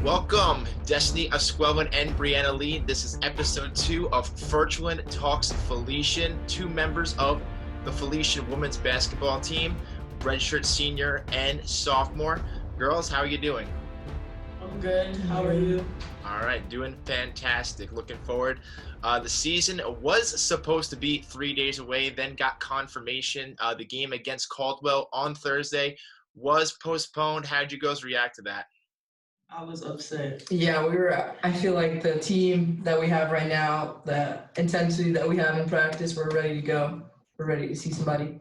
Welcome, Destiny Esquilin and Briana Lee. This is episode 2 of Ferchland Talks Felician, 2 members of the Felician women's basketball team, redshirt senior and sophomore. Girls, how are you doing? I'm good. How are you? All right, doing fantastic. Looking forward. The season was supposed to be 3 days away, then got confirmation. The game against Caldwell on Thursday was postponed. How did you girls react to that? I was upset. Yeah, I feel like the team that we have right now, the intensity that we have in practice, we're ready to go. We're ready to see somebody.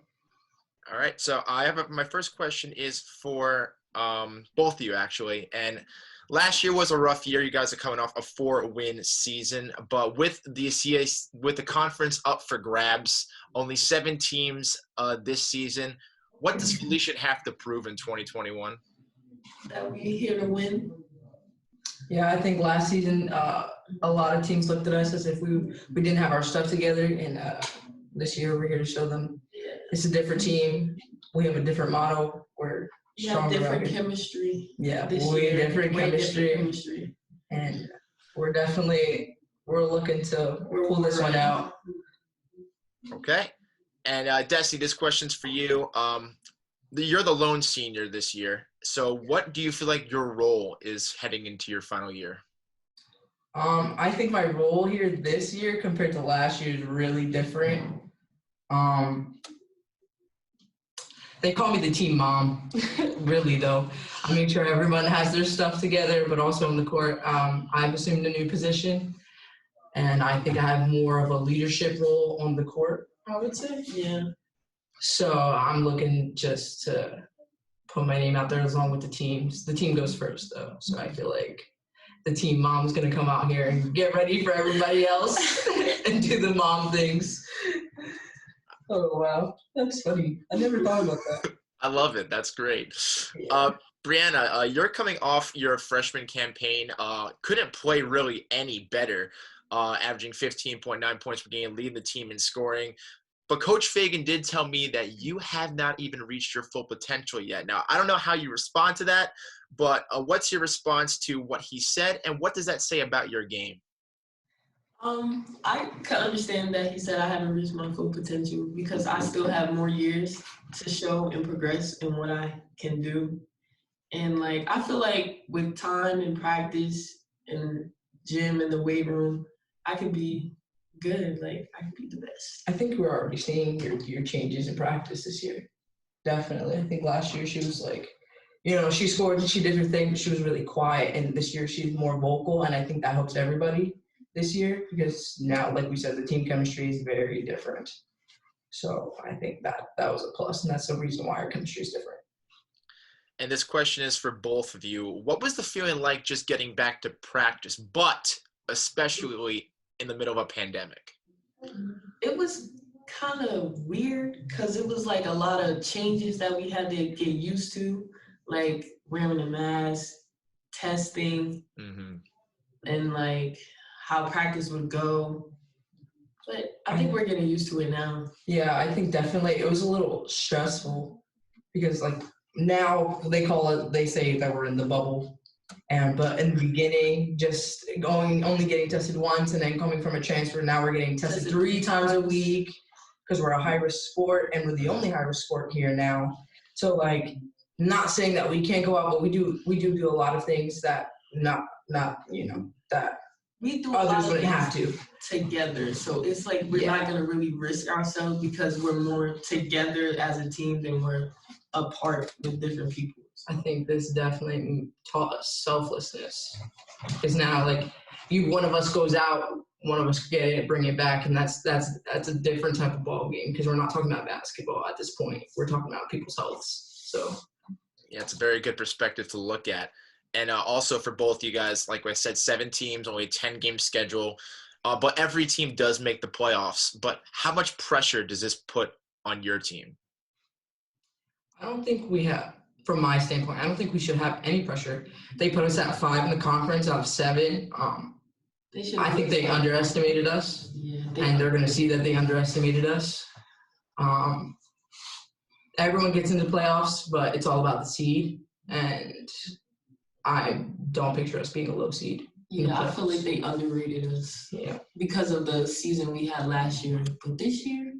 All right, so my first question is for both of you, actually. And last year was a rough year. You guys are coming off a 4-win season, but with the conference up for grabs, only 7 teams this season. What does Felicia have to prove in 2021? That we're here to win. Yeah, I think last season a lot of teams looked at us as if we didn't have our stuff together, and this year we're here to show them it's a different team. We have a different motto. We're have different chemistry. Yeah, way different chemistry, and we're looking to pull this one out. Okay, and Destiny, this question's for you. You're the lone senior this year. So what do you feel like your role is heading into your final year? I think my role here this year compared to last year is really different. They call me the team mom, really though. I make sure everyone has their stuff together, but also on the court, I've assumed a new position, and I think I have more of a leadership role on the court, I would say. Yeah. So I'm looking just to put my name out there along with the teams. The team goes first, though. So I feel like the team mom's going to come out here and get ready for everybody else and do the mom things. Oh, wow. That's funny. I never thought about that. I love it. That's great. Yeah. Briana, you're coming off your freshman campaign. Couldn't play really any better, averaging 15.9 points per game, leading the team in scoring. But Coach Fagan did tell me that you have not even reached your full potential yet. Now, I don't know how you respond to that, but what's your response to what he said, and what does that say about your game? I can understand that he said I haven't reached my full potential because I still have more years to show and progress in what I can do. And, I feel like with time and practice and gym and the weight room, I could be good. I could be the best. I think we're already seeing your changes in practice this year. Definitely. I think last year she was she scored and she did her thing, but she was really quiet. And this year she's more vocal, and I think that helps everybody this year because now, like we said, the team chemistry is very different. So I think that was a plus, and that's the reason why our chemistry is different. And this question is for both of you. What was the feeling like just getting back to practice, but especially in the middle of a pandemic? It was kind of weird because it was a lot of changes that we had to get used to, like wearing a mask, testing, and how practice would go. But I think we're getting used to it now. Yeah, I think definitely it was a little stressful because now they say that we're in the bubble. But in the beginning, just only getting tested once and then coming from a transfer, now we're getting tested 3 times a week because we're a high-risk sport and we're the only high-risk sport here now. So, not saying that we can't go out, but we do a lot of things that that we do others wouldn't have to. Together. So it's we're not going to really risk ourselves because we're more together as a team than we're apart with different people. I think this definitely taught us selflessness. Because now, one of us goes out, one of us get it, bring it back, and that's a different type of ball game because we're not talking about basketball at this point. We're talking about people's healths. So, yeah, it's a very good perspective to look at. And also for both you guys, like I said, 7 teams, only a 10-game schedule. But every team does make the playoffs. But how much pressure does this put on your team? I don't think we have. From my standpoint, I don't think we should have any pressure. They put us at 5 in the conference out of 7. I think they underestimated us, and they're going to see that they underestimated us. Everyone gets into playoffs, but it's all about the seed. And I don't picture us being a low seed. Yeah, I feel like they underrated us. Yeah. Because of the season we had last year. But this year,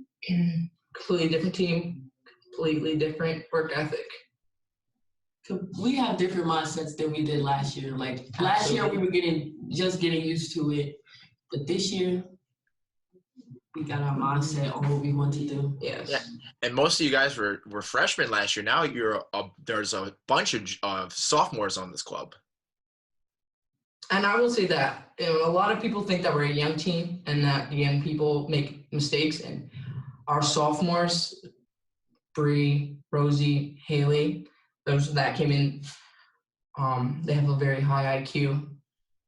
completely different team, completely different work ethic. We have different mindsets than we did last year. Like last year, we were getting used to it. But this year, we got our mindset on what we want to do. Yes. Yeah. And most of you guys were freshmen last year. Now there's a bunch of sophomores on this club. And I will say that a lot of people think that we're a young team and that young people make mistakes. And our sophomores, Bree, Rosie, Haley, those that came in, they have a very high IQ,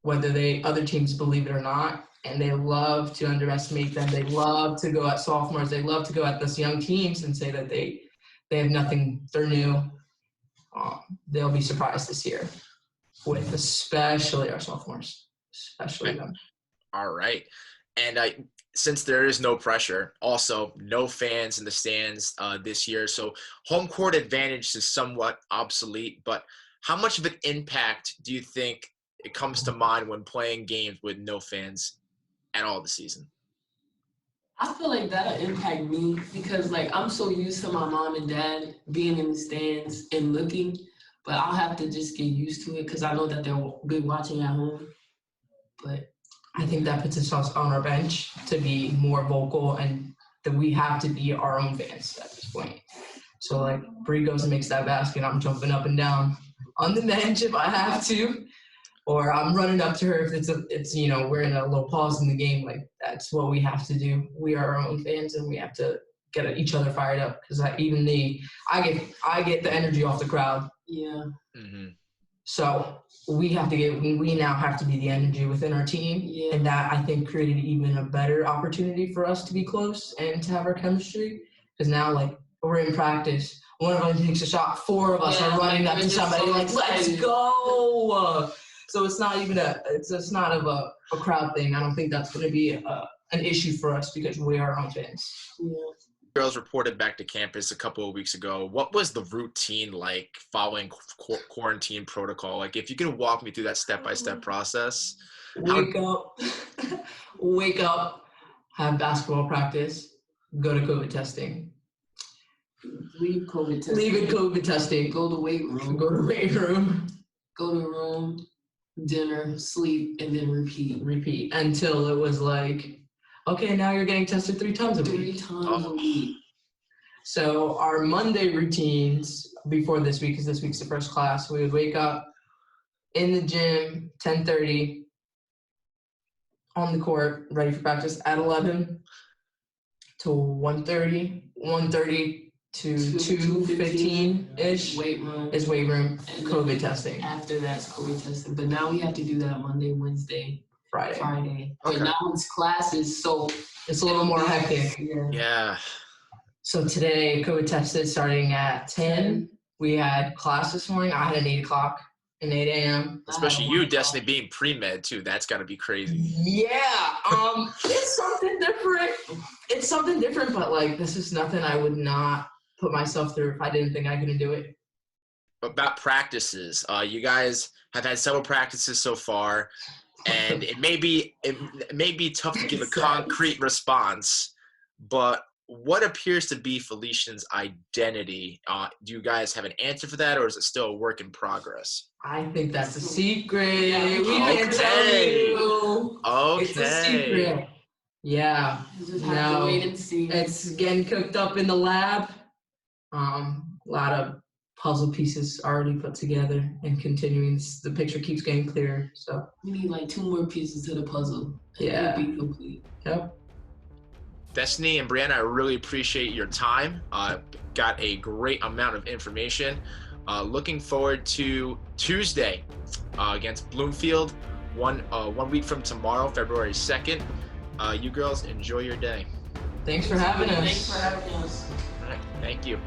whether other teams believe it or not. And they love to underestimate them. They love to go at sophomores. They love to go at those young teams and say that they have nothing. They're new. They'll be surprised this year with especially our sophomores, especially them. All right. And since there is no pressure, also no fans in the stands this year, so home court advantage is somewhat obsolete, but how much of an impact do you think it comes to mind when playing games with no fans at all this season? I feel like that'll impact me because, like, I'm so used to my mom and dad being in the stands and looking, but I'll have to just get used to it because I know that they'll be watching at home. But I think that puts us on our bench to be more vocal and that we have to be our own fans at this point. So, like, Bree goes and makes that basket, I'm jumping up and down on the bench if I have to. Or I'm running up to her if it's we're in a little pause in the game. Like, that's what we have to do. We are our own fans, and we have to get each other fired up. Because I get the energy off the crowd. Yeah. Mm-hmm. So we now have to be the energy within our team. Yeah. And that, I think, created even a better opportunity for us to be close and to have our chemistry. Because now, like, we're in practice. One of us takes a shot. 4 of us are running up to somebody like, let's go. So it's not even it's not a crowd thing. I don't think that's going to be an issue for us because we are our own fans. Yeah. Girls reported back to campus a couple of weeks ago. What was the routine like following quarantine protocol? Like, if you could walk me through that step-by-step process. Wake up, have basketball practice, go to COVID testing. Leave COVID testing. Go to weight room. Go to room. Dinner, sleep, and then repeat until it was like, okay, now you're getting tested 3 times a week. 3 times a week. So our Monday routines before this week, because this week's the first class, we would wake up in the gym 10:30 on the court, ready for practice at 11 to 1:30 to 2:15-ish weight room. Is weight room, COVID testing. After that's COVID testing. But now we have to do that Monday, Wednesday, Friday. Okay. But now it's classes, so it's a little more hectic. Yeah. So today, COVID tested starting at 10. We had class this morning. I had an 8 o'clock and 8 a.m. Especially you, Destiny, being pre-med, too. That's got to be crazy. Yeah. It's something different, but, like, this is nothing I would not put myself through if I didn't think I could do it. About practices, you guys have had several practices so far, and it may be tough to give a concrete response, but what appears to be Felician's identity? Do you guys have an answer for that, or is it still a work in progress? I think that's a secret. We can't tell you. Okay. It's a secret. Yeah. Just have to wait and see. It's getting cooked up in the lab. A lot of puzzle pieces already put together and continuing. The picture keeps getting clearer. So we need like 2 more pieces to the puzzle. Yeah. It'll be complete. Yep. Destiny and Briana, I really appreciate your time. Got a great amount of information. Looking forward to Tuesday against Bloomfield, one week from tomorrow, February 2nd. You girls enjoy your day. Thanks for having us. Thanks for having us. All right, thank you.